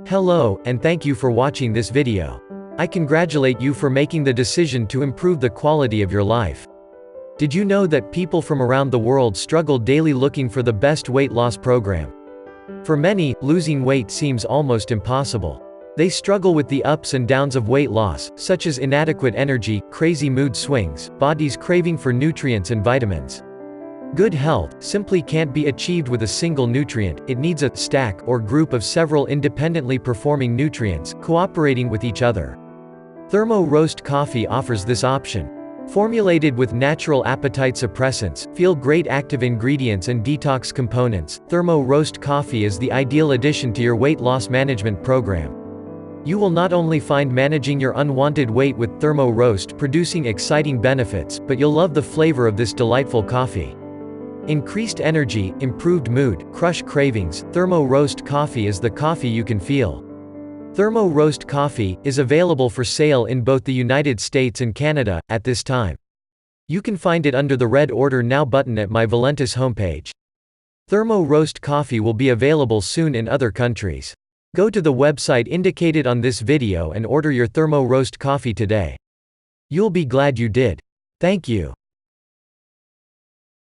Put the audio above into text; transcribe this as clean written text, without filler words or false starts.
Hello, and thank you for watching this video. I congratulate you for making the decision to improve the quality of your life. Did you know that people from around the world struggle daily looking for the best weight loss program? For many, losing weight seems almost impossible. They struggle with the ups and downs of weight loss, such as inadequate energy, crazy mood swings, bodies craving for nutrients and vitamins. Good health simply can't be achieved with a single nutrient, it needs a stack or group of several independently performing nutrients, cooperating with each other. ThermoRoast Coffee offers this option. Formulated with natural appetite suppressants, feel-great active ingredients and detox components, ThermoRoast Coffee is the ideal addition to your weight loss management program. You will not only find managing your unwanted weight with ThermoRoast producing exciting benefits, but you'll love the flavor of this delightful coffee. Increased energy, improved mood, crush cravings, ThermoRoast Coffee is the coffee you can feel. ThermoRoast Coffee is available for sale in both the United States and Canada at this time. You can find it under the red Order Now button at my Valentus homepage. ThermoRoast Coffee will be available soon in other countries. Go to the website indicated on this video and order your ThermoRoast Coffee today. You'll be glad you did. Thank you.